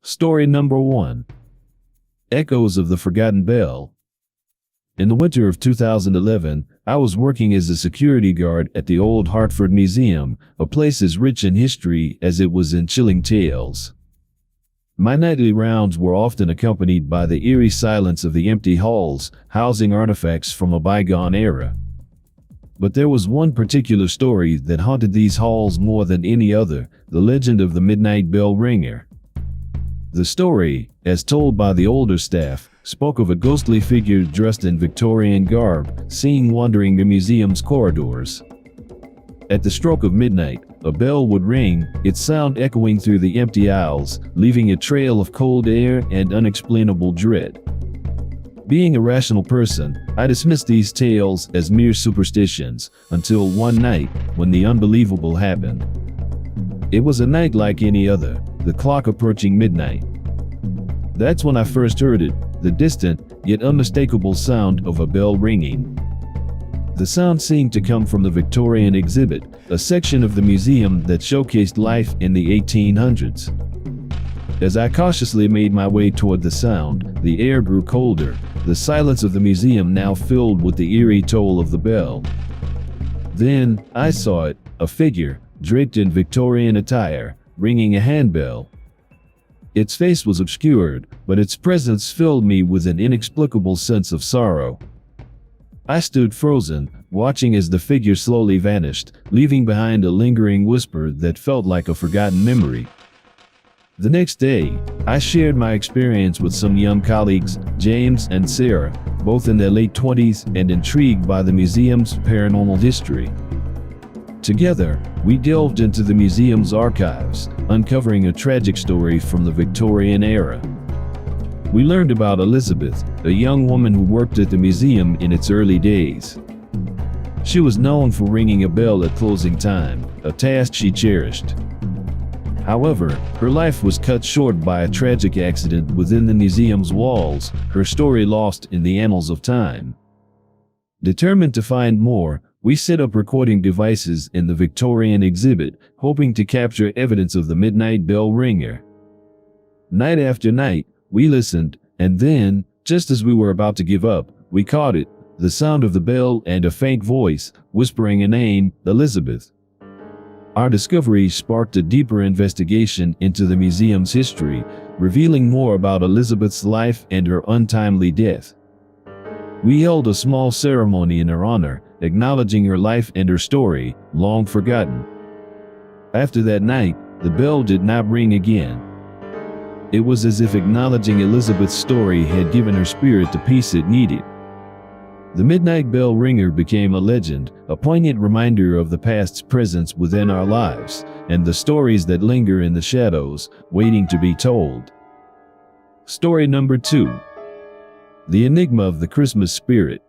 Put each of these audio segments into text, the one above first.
Story number 1. Echoes of the Forgotten Bell. In the winter of 2011, I was working as a security guard at the Old Hartford Museum, a place as rich in history as it was in chilling tales. My nightly rounds were often accompanied by the eerie silence of the empty halls, housing artifacts from a bygone era. But there was one particular story that haunted these halls more than any other, the legend of the Midnight Bell Ringer. The story, as told by the older staff, spoke of a ghostly figure dressed in Victorian garb, seen wandering the museum's corridors. At the stroke of midnight, a bell would ring, its sound echoing through the empty aisles, leaving a trail of cold air and unexplainable dread. Being a rational person, I dismissed these tales as mere superstitions, until one night, when the unbelievable happened. It was a night like any other, the clock approaching midnight. That's when I first heard it, the distant, yet unmistakable sound of a bell ringing. The sound seemed to come from the Victorian exhibit, a section of the museum that showcased life in the 1800s. As I cautiously made my way toward the sound, the air grew colder, the silence of the museum now filled with the eerie toll of the bell. Then, I saw it, a figure, draped in Victorian attire, ringing a handbell. Its face was obscured, but its presence filled me with an inexplicable sense of sorrow. I stood frozen, watching as the figure slowly vanished, leaving behind a lingering whisper that felt like a forgotten memory. The next day, I shared my experience with some young colleagues, James and Sarah, both in their late 20s and intrigued by the museum's paranormal history. Together, we delved into the museum's archives, uncovering a tragic story from the Victorian era. We learned about Elizabeth, a young woman who worked at the museum in its early days. She was known for ringing a bell at closing time, a task she cherished. However, her life was cut short by a tragic accident within the museum's walls, her story lost in the annals of time. Determined to find more, we set up recording devices in the Victorian exhibit, hoping to capture evidence of the Midnight Bell Ringer. Night after night, we listened, and then, just as we were about to give up, we caught it, the sound of the bell and a faint voice, whispering a name, Elizabeth. Our discovery sparked a deeper investigation into the museum's history, revealing more about Elizabeth's life and her untimely death. We held a small ceremony in her honor, acknowledging her life and her story, long forgotten. After that night, the bell did not ring again. It was as if acknowledging Elizabeth's story had given her spirit the peace it needed. The Midnight Bell Ringer became a legend, a poignant reminder of the past's presence within our lives, and the stories that linger in the shadows, waiting to be told. Story number 2. The Enigma of the Christmas Spirit.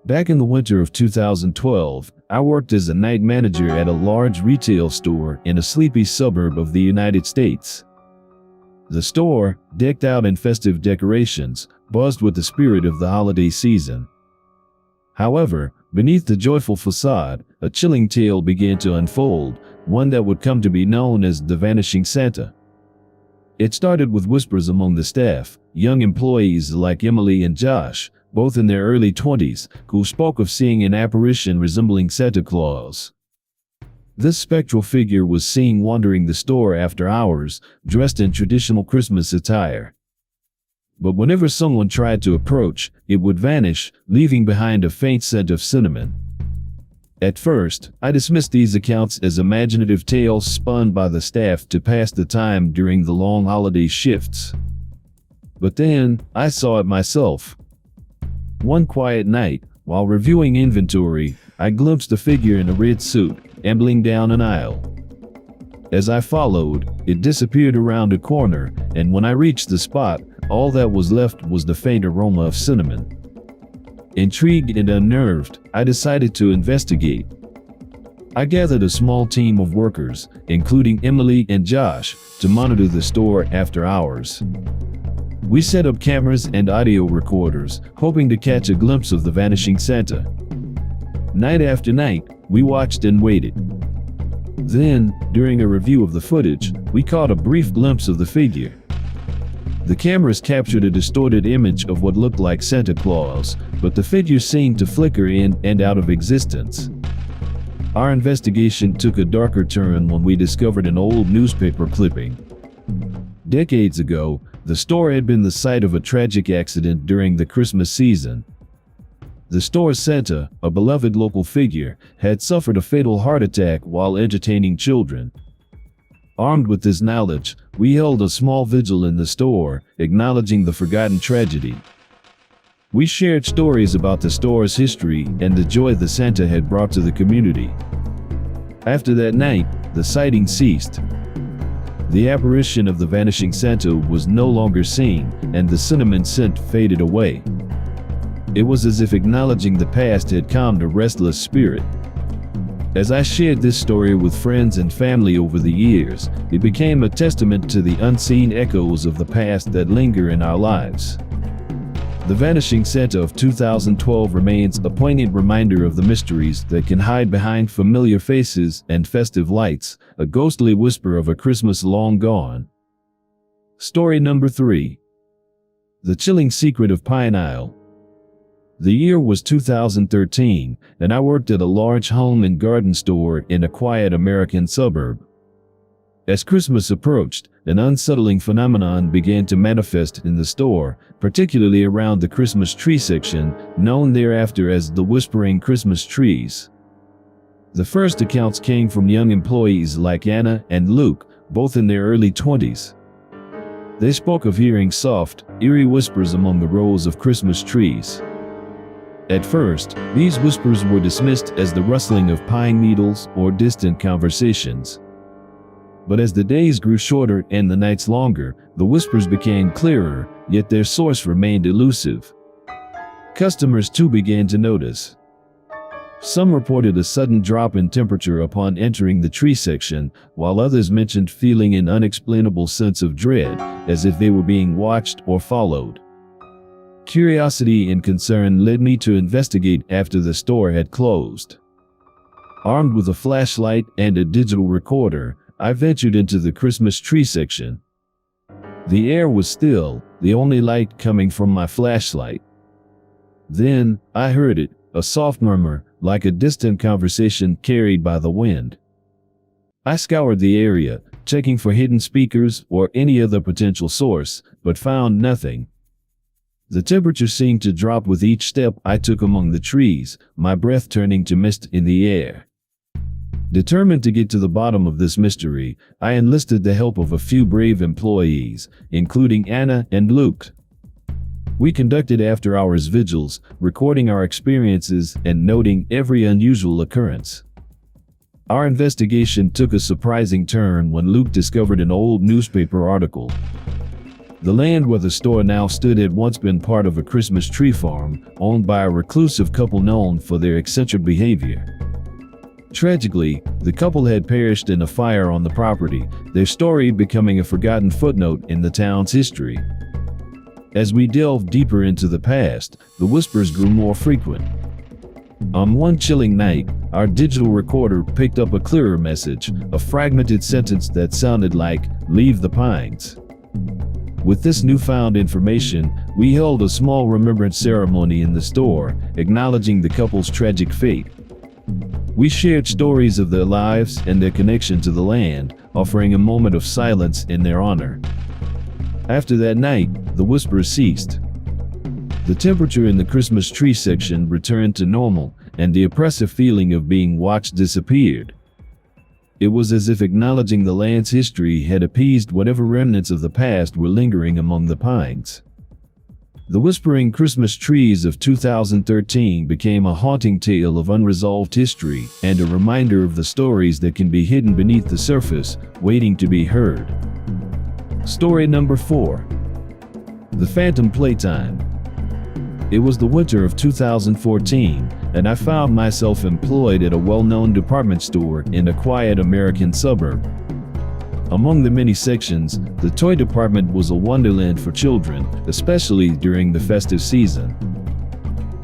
Back in the winter of 2012, I worked as a night manager at a large retail store in a sleepy suburb of the United States. The store, decked out in festive decorations, buzzed with the spirit of the holiday season. However, beneath the joyful facade, a chilling tale began to unfold, one that would come to be known as the Vanishing Santa. It started with whispers among the staff, young employees like Emily and Josh, both in their early 20s, who spoke of seeing an apparition resembling Santa Claus. This spectral figure was seen wandering the store after hours, dressed in traditional Christmas attire. But whenever someone tried to approach, it would vanish, leaving behind a faint scent of cinnamon. At first, I dismissed these accounts as imaginative tales spun by the staff to pass the time during the long holiday shifts. But then, I saw it myself. One quiet night, while reviewing inventory, I glimpsed a figure in a red suit, ambling down an aisle. As I followed, it disappeared around a corner, and when I reached the spot, all that was left was the faint aroma of cinnamon. Intrigued and unnerved, I decided to investigate. I gathered a small team of workers, including Emily and Josh, to monitor the store after hours. We set up cameras and audio recorders, hoping to catch a glimpse of the vanishing Santa. Night after night, we watched and waited. Then, during a review of the footage, we caught a brief glimpse of the figure. The cameras captured a distorted image of what looked like Santa Claus, but the figure seemed to flicker in and out of existence. Our investigation took a darker turn when we discovered an old newspaper clipping. Decades ago, the store had been the site of a tragic accident during the Christmas season. The store's Santa, a beloved local figure, had suffered a fatal heart attack while entertaining children. Armed with this knowledge, we held a small vigil in the store, acknowledging the forgotten tragedy. We shared stories about the store's history and the joy the Santa had brought to the community. After that night, the sighting ceased. The apparition of the vanishing Santa was no longer seen, and the cinnamon scent faded away. It was as if acknowledging the past had calmed a restless spirit. As I shared this story with friends and family over the years, it became a testament to the unseen echoes of the past that linger in our lives. The Vanishing Santa of 2012 remains a poignant reminder of the mysteries that can hide behind familiar faces and festive lights, a ghostly whisper of a Christmas long gone. Story number 3. The Chilling Secret of Pine Isle. The year was 2013, and I worked at a large home and garden store in a quiet American suburb. As Christmas approached, an unsettling phenomenon began to manifest in the store, particularly around the Christmas tree section, known thereafter as the Whispering Christmas Trees. The first accounts came from young employees like Anna and Luke, both in their early 20s. They spoke of hearing soft, eerie whispers among the rows of Christmas trees. At first, these whispers were dismissed as the rustling of pine needles or distant conversations. But as the days grew shorter and the nights longer, the whispers became clearer, yet their source remained elusive. Customers too began to notice. Some reported a sudden drop in temperature upon entering the tree section, while others mentioned feeling an unexplainable sense of dread, as if they were being watched or followed. Curiosity and concern led me to investigate after the store had closed. Armed with a flashlight and a digital recorder, I ventured into the Christmas tree section. The air was still, the only light coming from my flashlight. Then, I heard it, a soft murmur, like a distant conversation carried by the wind. I scoured the area, checking for hidden speakers or any other potential source, but found nothing. The temperature seemed to drop with each step I took among the trees, my breath turning to mist in the air. Determined to get to the bottom of this mystery, I enlisted the help of a few brave employees, including Anna and Luke. We conducted after-hours vigils, recording our experiences and noting every unusual occurrence. Our investigation took a surprising turn when Luke discovered an old newspaper article. The land where the store now stood had once been part of a Christmas tree farm, owned by a reclusive couple known for their eccentric behavior. Tragically, the couple had perished in a fire on the property, their story becoming a forgotten footnote in the town's history. As we delved deeper into the past, the whispers grew more frequent. On one chilling night, our digital recorder picked up a clearer message, a fragmented sentence that sounded like, "Leave the pines." With this newfound information, we held a small remembrance ceremony in the store, acknowledging the couple's tragic fate. We shared stories of their lives and their connection to the land, offering a moment of silence in their honor. After that night, the whispers ceased. The temperature in the Christmas tree section returned to normal, and the oppressive feeling of being watched disappeared. It was as if acknowledging the land's history had appeased whatever remnants of the past were lingering among the pines. The Whispering Christmas Trees of 2013 became a haunting tale of unresolved history and a reminder of the stories that can be hidden beneath the surface, waiting to be heard. Story number 4. The Phantom Playtime. It was the winter of 2014, and I found myself employed at a well-known department store in a quiet American suburb. Among the many sections, the toy department was a wonderland for children, especially during the festive season.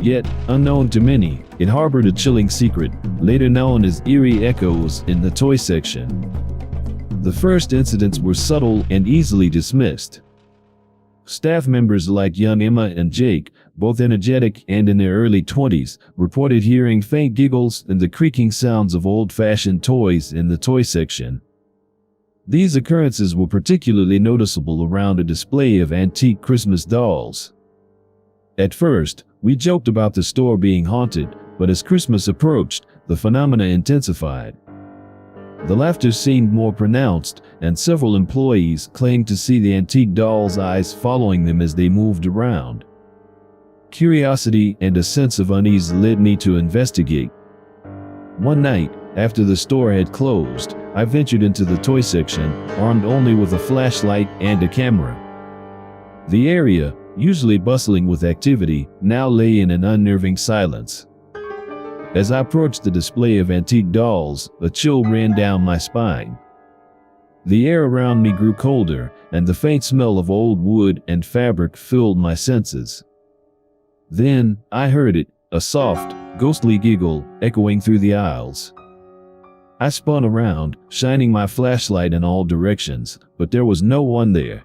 Yet, unknown to many, it harbored a chilling secret, later known as eerie echoes in the toy section. The first incidents were subtle and easily dismissed. Staff members like young Emma and Jake, both energetic and in their early 20s, reported hearing faint giggles and the creaking sounds of old-fashioned toys in the toy section. These occurrences were particularly noticeable around a display of antique Christmas dolls. At first, we joked about the store being haunted, but as Christmas approached, the phenomena intensified. The laughter seemed more pronounced, and several employees claimed to see the antique dolls' eyes following them as they moved around. Curiosity and a sense of unease led me to investigate. One night, after the store had closed, I ventured into the toy section, armed only with a flashlight and a camera. The area, usually bustling with activity, now lay in an unnerving silence. As I approached the display of antique dolls, a chill ran down my spine. The air around me grew colder, and the faint smell of old wood and fabric filled my senses. Then, I heard it, a soft, ghostly giggle echoing through the aisles. I spun around, shining my flashlight in all directions, but there was no one there.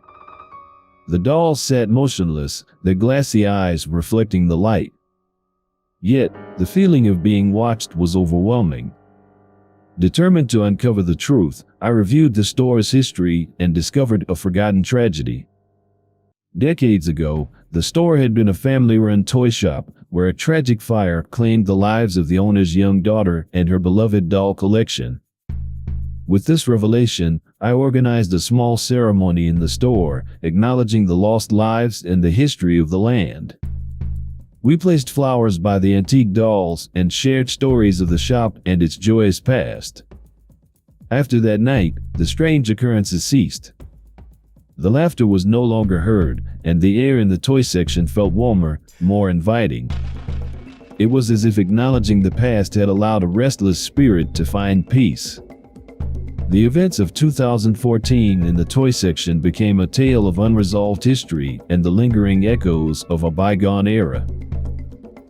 The dolls sat motionless, their glassy eyes reflecting the light. Yet, the feeling of being watched was overwhelming. Determined to uncover the truth, I reviewed the store's history and discovered a forgotten tragedy. Decades ago, the store had been a family-run toy shop where a tragic fire claimed the lives of the owner's young daughter and her beloved doll collection. With this revelation, I organized a small ceremony in the store, acknowledging the lost lives and the history of the land. We placed flowers by the antique dolls and shared stories of the shop and its joyous past. After that night, the strange occurrences ceased. The laughter was no longer heard, and the air in the toy section felt warmer, more inviting. It was as if acknowledging the past had allowed a restless spirit to find peace. The events of 2014 in the toy section became a tale of unresolved history and the lingering echoes of a bygone era.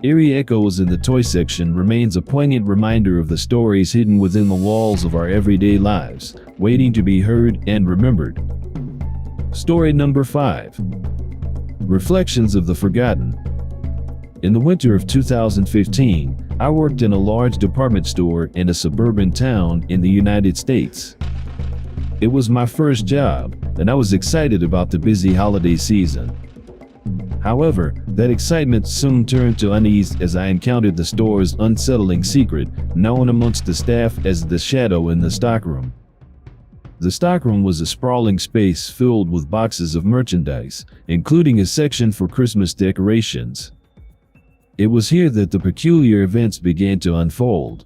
Eerie Echoes in the toy section remains a poignant reminder of the stories hidden within the walls of our everyday lives, waiting to be heard and remembered. Story number 5. Reflections of the Forgotten. In the winter of 2015, I worked in a large department store in a suburban town in the United States. It was my first job, and I was excited about the busy holiday season. However, that excitement soon turned to unease as I encountered the store's unsettling secret, known amongst the staff as the shadow in the stockroom. The stockroom was a sprawling space filled with boxes of merchandise, including a section for Christmas decorations. It was here that the peculiar events began to unfold.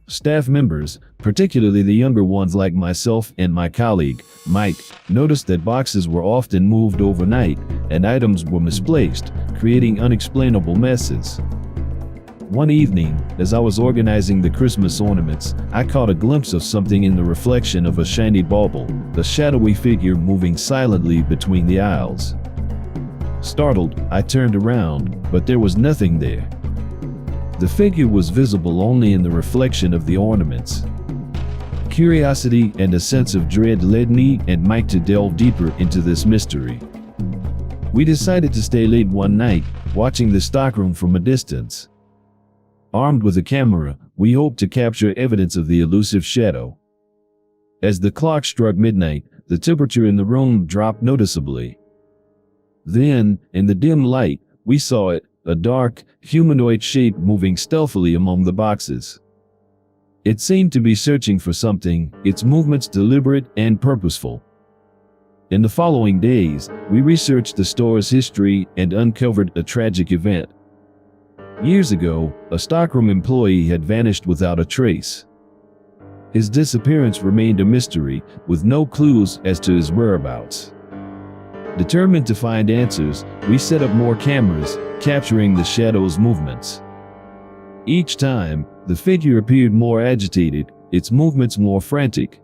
Staff members, particularly the younger ones like myself and my colleague, Mike, noticed that boxes were often moved overnight and items were misplaced, creating unexplainable messes. One evening, as I was organizing the Christmas ornaments, I caught a glimpse of something in the reflection of a shiny bauble, a shadowy figure moving silently between the aisles. Startled, I turned around, but there was nothing there. The figure was visible only in the reflection of the ornaments. Curiosity and a sense of dread led me and Mike to delve deeper into this mystery. We decided to stay late one night, watching the stockroom from a distance. Armed with a camera, we hoped to capture evidence of the elusive shadow. As the clock struck midnight, the temperature in the room dropped noticeably. Then, in the dim light, we saw it, a dark, humanoid shape moving stealthily among the boxes. It seemed to be searching for something, its movements deliberate and purposeful. In the following days, we researched the store's history and uncovered a tragic event. Years ago, a stockroom employee had vanished without a trace. His disappearance remained a mystery, with no clues as to his whereabouts. Determined to find answers, we set up more cameras, capturing the shadow's movements. Each time, the figure appeared more agitated, its movements more frantic.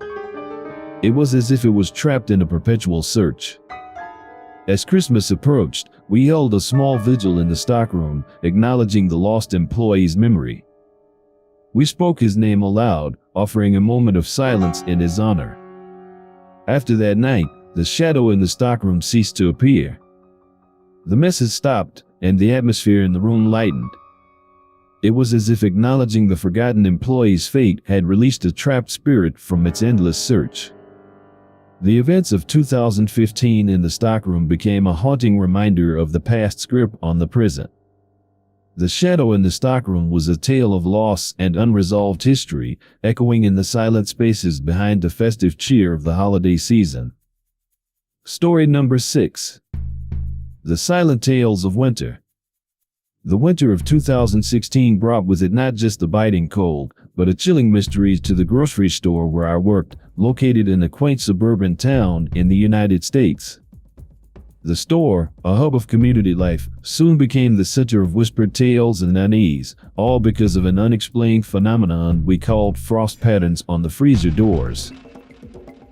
It was as if it was trapped in a perpetual search. As Christmas approached, we held a small vigil in the stockroom, acknowledging the lost employee's memory. We spoke his name aloud, offering a moment of silence in his honor. After that night, the shadow in the stockroom ceased to appear. The message stopped, and the atmosphere in the room lightened. It was as if acknowledging the forgotten employee's fate had released a trapped spirit from its endless search. The events of 2015 in the stockroom became a haunting reminder of the past's grip on the present. The shadow in the stockroom was a tale of loss and unresolved history, echoing in the silent spaces behind the festive cheer of the holiday season. Story number 6. The Silent Tales of Winter. The winter of 2016 brought with it not just the biting cold, but a chilling mystery to the grocery store where I worked, located in a quaint suburban town in the United States. The store, a hub of community life, soon became the center of whispered tales and unease, all because of an unexplained phenomenon we called frost patterns on the freezer doors.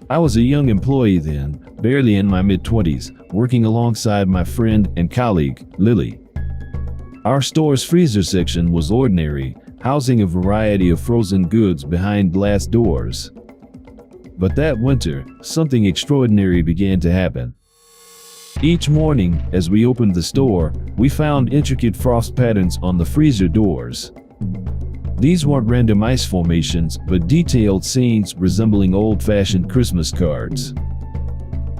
I was a young employee then, barely in my mid-20s, working alongside my friend and colleague, Lily. Our store's freezer section was ordinary, housing a variety of frozen goods behind glass doors. But that winter, something extraordinary began to happen. Each morning, as we opened the store, we found intricate frost patterns on the freezer doors. These weren't random ice formations, but detailed scenes resembling old-fashioned Christmas cards.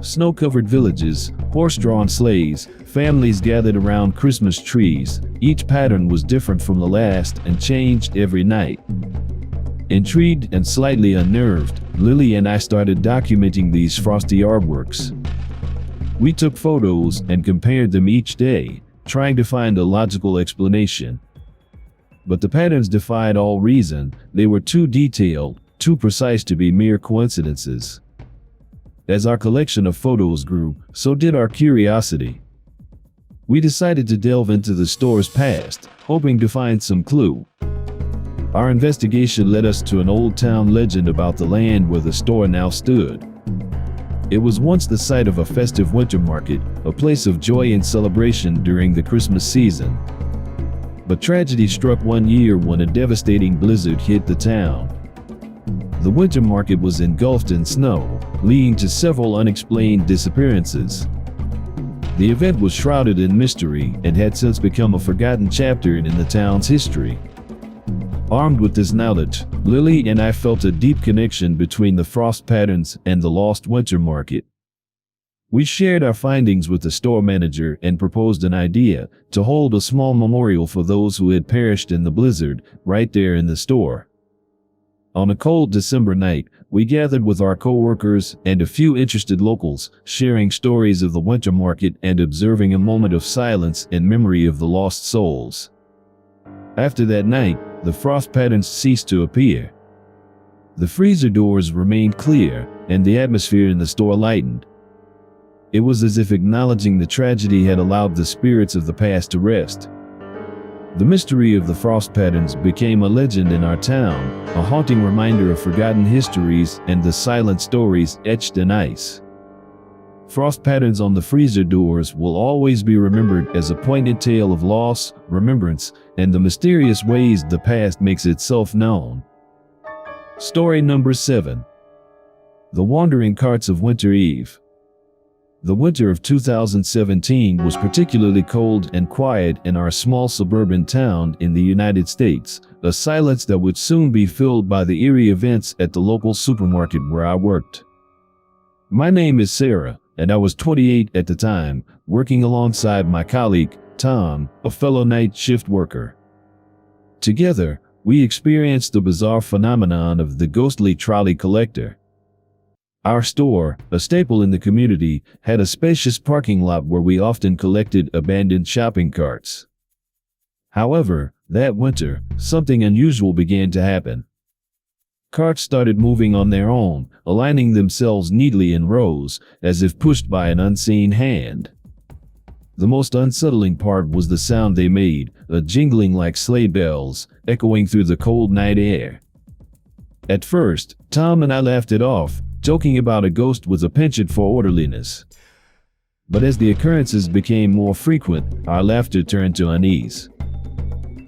Snow-covered villages, horse-drawn sleighs, families gathered around Christmas trees. Each pattern was different from the last and changed every night. Intrigued and slightly unnerved, Lily and I started documenting these frosty artworks. We took photos and compared them each day, trying to find a logical explanation. But the patterns defied all reason. They were too detailed, too precise to be mere coincidences. As our collection of photos grew, so did our curiosity. We decided to delve into the store's past, hoping to find some clue. Our investigation led us to an old town legend about the land where the store now stood. It was once the site of a festive winter market, a place of joy and celebration during the Christmas season. But tragedy struck one year when a devastating blizzard hit the town. The winter market was engulfed in snow, leading to several unexplained disappearances. The event was shrouded in mystery and had since become a forgotten chapter in the town's history. Armed with this knowledge, Lily and I felt a deep connection between the frost patterns and the lost winter market. We shared our findings with the store manager and proposed an idea to hold a small memorial for those who had perished in the blizzard right there in the store. On a cold December night, we gathered with our co-workers and a few interested locals, sharing stories of the winter market and observing a moment of silence in memory of the lost souls. After that night, the frost patterns ceased to appear. The freezer doors remained clear, and the atmosphere in the store lightened. It was as if acknowledging the tragedy had allowed the spirits of the past to rest. The mystery of the frost patterns became a legend in our town, a haunting reminder of forgotten histories and the silent stories etched in ice. Frost patterns on the freezer doors will always be remembered as a poignant tale of loss, remembrance, and the mysterious ways the past makes itself known. Story number 7. The Wandering Carts of Winter Eve. The winter of 2017 was particularly cold and quiet in our small suburban town in the United States, a silence that would soon be filled by the eerie events at the local supermarket where I worked. My name is Sarah, and I was 28 at the time, working alongside my colleague, Tom, a fellow night shift worker. Together, we experienced the bizarre phenomenon of the ghostly trolley collector. Our store, a staple in the community, had a spacious parking lot where we often collected abandoned shopping carts. However, that winter, something unusual began to happen. Carts started moving on their own, aligning themselves neatly in rows, as if pushed by an unseen hand. The most unsettling part was the sound they made, a jingling like sleigh bells, echoing through the cold night air. At first, Tom and I laughed it off, joking about a ghost with a penchant for orderliness. But as the occurrences became more frequent, our laughter turned to unease.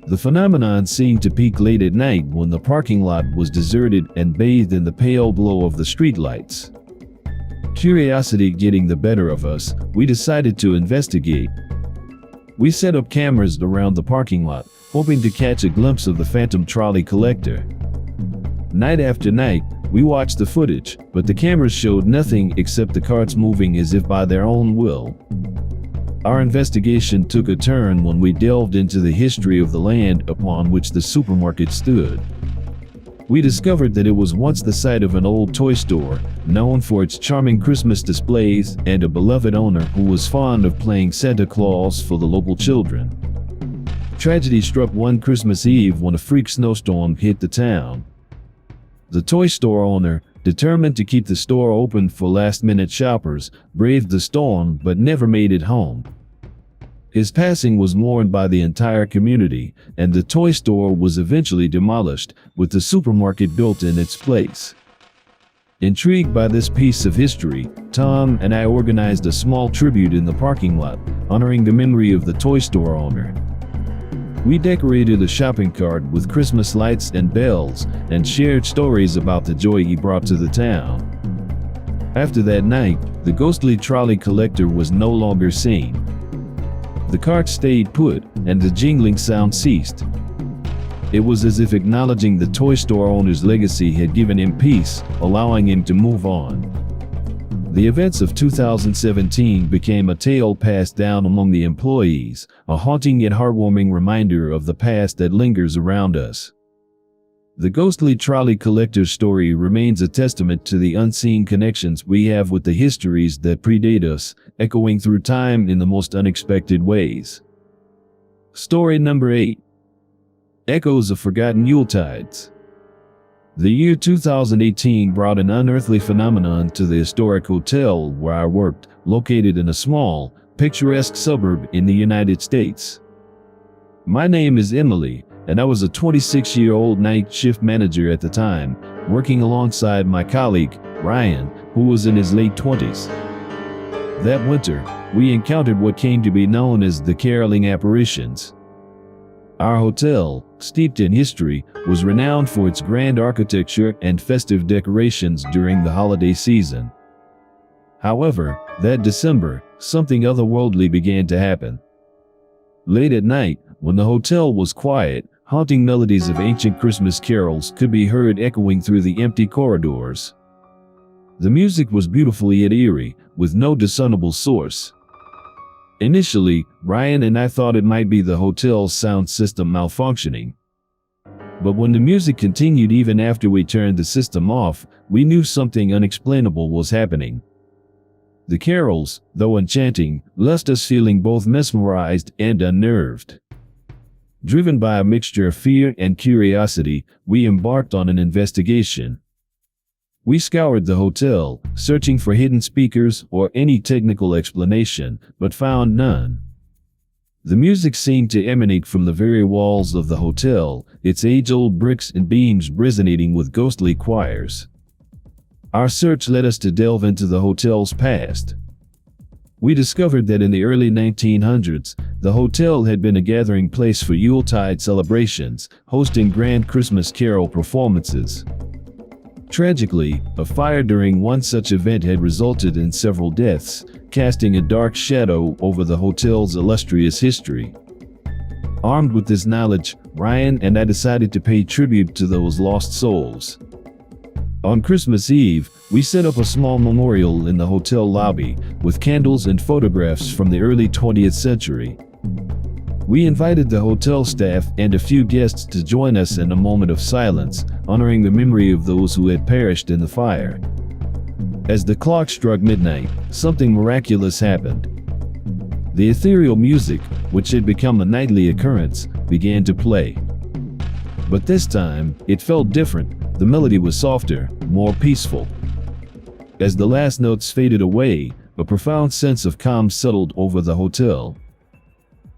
The phenomenon seemed to peak late at night when the parking lot was deserted and bathed in the pale glow of the streetlights. Curiosity getting the better of us, we decided to investigate. We set up cameras around the parking lot, hoping to catch a glimpse of the phantom trolley collector. Night after night, we watched the footage, but the cameras showed nothing except the carts moving as if by their own will. Our investigation took a turn when we delved into the history of the land upon which the supermarket stood. We discovered that it was once the site of an old toy store, known for its charming Christmas displays and a beloved owner who was fond of playing Santa Claus for the local children. Tragedy struck one Christmas Eve when a freak snowstorm hit the town. The toy store owner, determined to keep the store open for last-minute shoppers, braved the storm but never made it home. His passing was mourned by the entire community, and the toy store was eventually demolished, with the supermarket built in its place. Intrigued by this piece of history, Tom and I organized a small tribute in the parking lot, honoring the memory of the toy store owner. We decorated a shopping cart with Christmas lights and bells, and shared stories about the joy he brought to the town. After that night, the ghostly trolley collector was no longer seen. The cart stayed put, and the jingling sound ceased. It was as if acknowledging the toy store owner's legacy had given him peace, allowing him to move on. The events of 2017 became a tale passed down among the employees, a haunting yet heartwarming reminder of the past that lingers around us. The ghostly trolley collector's story remains a testament to the unseen connections we have with the histories that predate us, echoing through time in the most unexpected ways. Story number 8. Echoes of Forgotten Yuletides. The year 2018 brought an unearthly phenomenon to the historic hotel where I worked, located in a small, picturesque suburb in the United States. My name is Emily, and I was a 26-year-old night shift manager at the time, working alongside my colleague, Ryan, who was in his late 20s. That winter, we encountered what came to be known as the caroling apparitions. Our hotel, steeped in history, was renowned for its grand architecture and festive decorations during the holiday season. However, that December, something otherworldly began to happen. Late at night, when the hotel was quiet, haunting melodies of ancient Christmas carols could be heard echoing through the empty corridors. The music was beautifully yet eerie, with no discernible source. Initially, Ryan and I thought it might be the hotel's sound system malfunctioning. But when the music continued even after we turned the system off, we knew something unexplainable was happening. The carols, though enchanting, left us feeling both mesmerized and unnerved. Driven by a mixture of fear and curiosity, we embarked on an investigation. We scoured the hotel, searching for hidden speakers or any technical explanation, but found none. The music seemed to emanate from the very walls of the hotel, its age-old bricks and beams resonating with ghostly choirs. Our search led us to delve into the hotel's past. We discovered that in the early 1900s, the hotel had been a gathering place for Yuletide celebrations, hosting grand Christmas carol performances. Tragically, a fire during one such event had resulted in several deaths, casting a dark shadow over the hotel's illustrious history. Armed with this knowledge, Ryan and I decided to pay tribute to those lost souls. On Christmas Eve, we set up a small memorial in the hotel lobby, with candles and photographs from the early 20th century. We invited the hotel staff and a few guests to join us in a moment of silence, honoring the memory of those who had perished in the fire. As the clock struck midnight, something miraculous happened. The ethereal music, which had become a nightly occurrence, began to play. But this time, it felt different. The melody was softer, more peaceful. As the last notes faded away, a profound sense of calm settled over the hotel.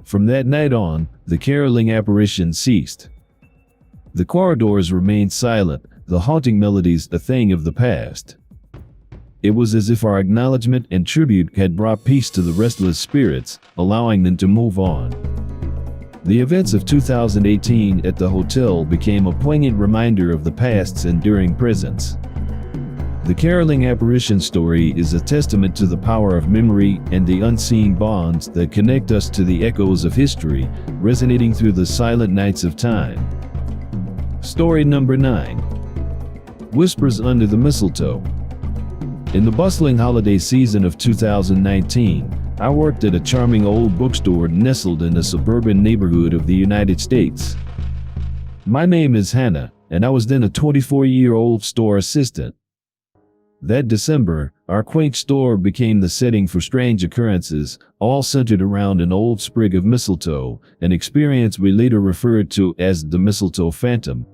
From that night on, the caroling apparition ceased. The corridors remained silent, the haunting melodies a thing of the past. It was as if our acknowledgement and tribute had brought peace to the restless spirits, allowing them to move on. The events of 2018 at the hotel became a poignant reminder of the past's enduring presence. The caroling apparition story is a testament to the power of memory and the unseen bonds that connect us to the echoes of history, resonating through the silent nights of time. Story number 9. Whispers Under the Mistletoe. In the bustling holiday season of 2019, I worked at a charming old bookstore nestled in a suburban neighborhood of the United States. My name is Hannah, and I was then a 24-year-old store assistant. That December, our quaint store became the setting for strange occurrences, all centered around an old sprig of mistletoe, an experience we later referred to as the mistletoe phantom.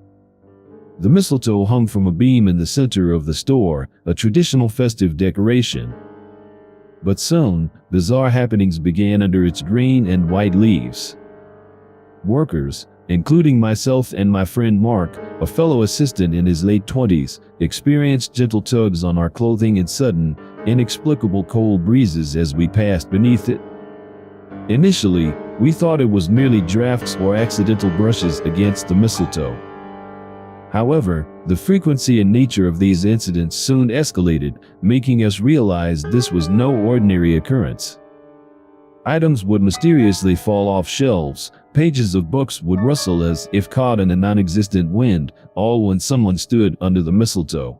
The mistletoe hung from a beam in the center of the store, a traditional festive decoration. But soon, bizarre happenings began under its green and white leaves. Workers, including myself and my friend Mark, a fellow assistant in his late 20s, experienced gentle tugs on our clothing and sudden, inexplicable cold breezes as we passed beneath it. Initially, we thought it was merely drafts or accidental brushes against the mistletoe. However, the frequency and nature of these incidents soon escalated, making us realize this was no ordinary occurrence. Items would mysteriously fall off shelves, pages of books would rustle as if caught in a non-existent wind, all when someone stood under the mistletoe.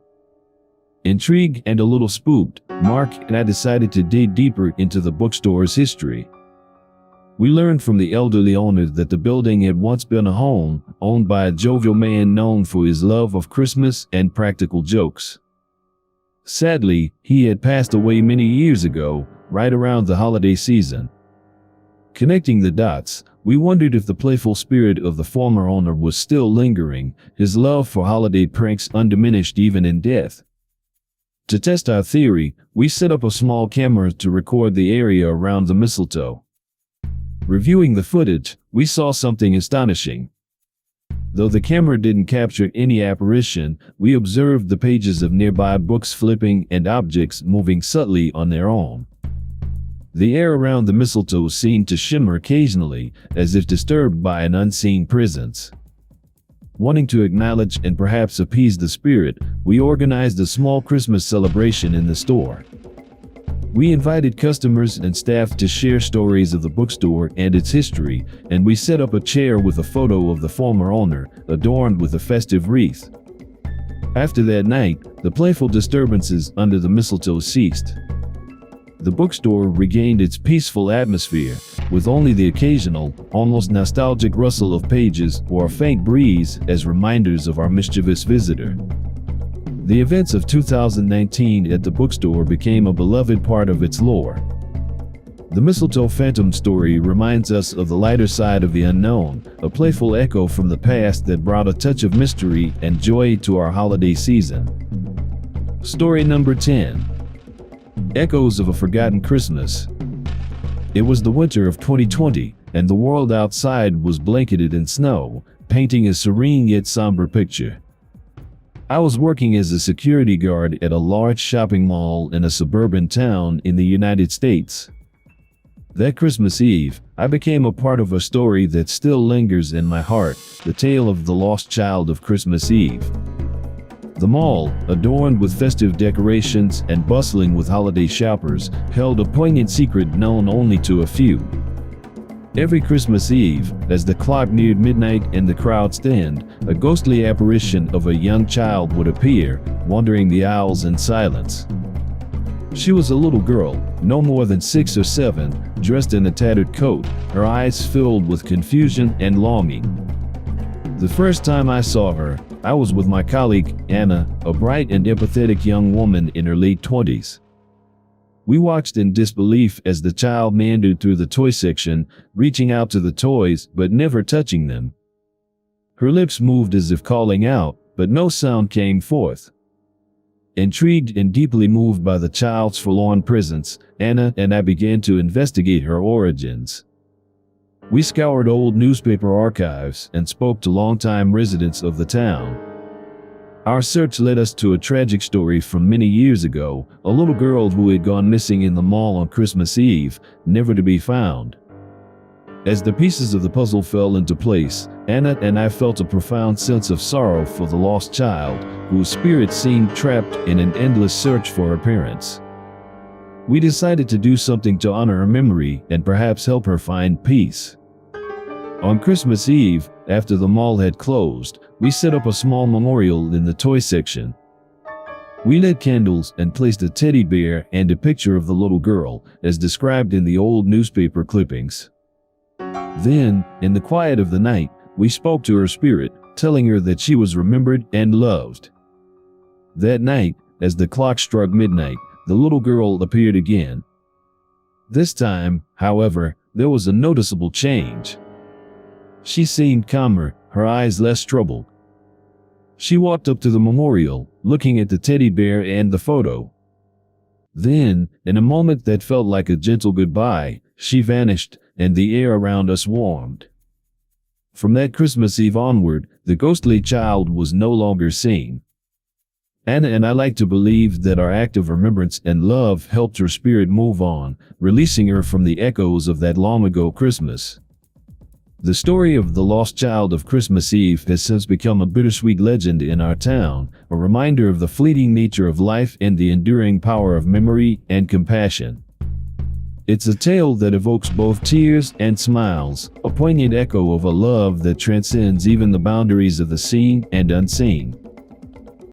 Intrigued and a little spooked, Mark and I decided to dig deeper into the bookstore's history. We learned from the elderly owner that the building had once been a home, owned by a jovial man known for his love of Christmas and practical jokes. Sadly, he had passed away many years ago, right around the holiday season. Connecting the dots, we wondered if the playful spirit of the former owner was still lingering, his love for holiday pranks undiminished even in death. To test our theory, we set up a small camera to record the area around the mistletoe. Reviewing the footage, we saw something astonishing. Though the camera didn't capture any apparition, we observed the pages of nearby books flipping and objects moving subtly on their own. The air around the mistletoe seemed to shimmer occasionally, as if disturbed by an unseen presence. Wanting to acknowledge and perhaps appease the spirit, we organized a small Christmas celebration in the store. We invited customers and staff to share stories of the bookstore and its history, and we set up a chair with a photo of the former owner, adorned with a festive wreath. After that night, the playful disturbances under the mistletoe ceased. The bookstore regained its peaceful atmosphere, with only the occasional, almost nostalgic rustle of pages or a faint breeze as reminders of our mischievous visitor. The events of 2019 at the bookstore became a beloved part of its lore. The mistletoe phantom story reminds us of the lighter side of the unknown, a playful echo from the past that brought a touch of mystery and joy to our holiday season. Story number 10. Echoes of a Forgotten Christmas. It was the winter of 2020, and the world outside was blanketed in snow, painting a serene yet somber picture. I was working as a security guard at a large shopping mall in a suburban town in the United States. That Christmas Eve, I became a part of a story that still lingers in my heart, the tale of the lost child of Christmas Eve. The mall, adorned with festive decorations and bustling with holiday shoppers, held a poignant secret known only to a few. Every Christmas Eve, as the clock neared midnight and the crowds thinned, a ghostly apparition of a young child would appear, wandering the aisles in silence. She was a little girl, no more than 6 or 7, dressed in a tattered coat, her eyes filled with confusion and longing. The first time I saw her, I was with my colleague, Anna, a bright and empathetic young woman in her late 20s. We watched in disbelief as the child meandered through the toy section, reaching out to the toys but never touching them. Her lips moved as if calling out, but no sound came forth. Intrigued and deeply moved by the child's forlorn presence, Anna and I began to investigate her origins. We scoured old newspaper archives and spoke to longtime residents of the town. Our search led us to a tragic story from many years ago, a little girl who had gone missing in the mall on Christmas Eve, never to be found. As the pieces of the puzzle fell into place, Anna and I felt a profound sense of sorrow for the lost child, whose spirit seemed trapped in an endless search for her parents. We decided to do something to honor her memory and perhaps help her find peace. On Christmas Eve, after the mall had closed, we set up a small memorial in the toy section. We lit candles and placed a teddy bear and a picture of the little girl, as described in the old newspaper clippings. Then, in the quiet of the night, we spoke to her spirit, telling her that she was remembered and loved. That night, as the clock struck midnight, the little girl appeared again. This time, however, there was a noticeable change. She seemed calmer, her eyes less troubled. She walked up to the memorial, looking at the teddy bear and the photo. Then, in a moment that felt like a gentle goodbye, she vanished, and the air around us warmed. From that Christmas Eve onward, the ghostly child was no longer seen. Anna and I like to believe that our act of remembrance and love helped her spirit move on, releasing her from the echoes of that long-ago Christmas. The story of the lost child of Christmas Eve has since become a bittersweet legend in our town, a reminder of the fleeting nature of life and the enduring power of memory and compassion. It's a tale that evokes both tears and smiles, a poignant echo of a love that transcends even the boundaries of the seen and unseen.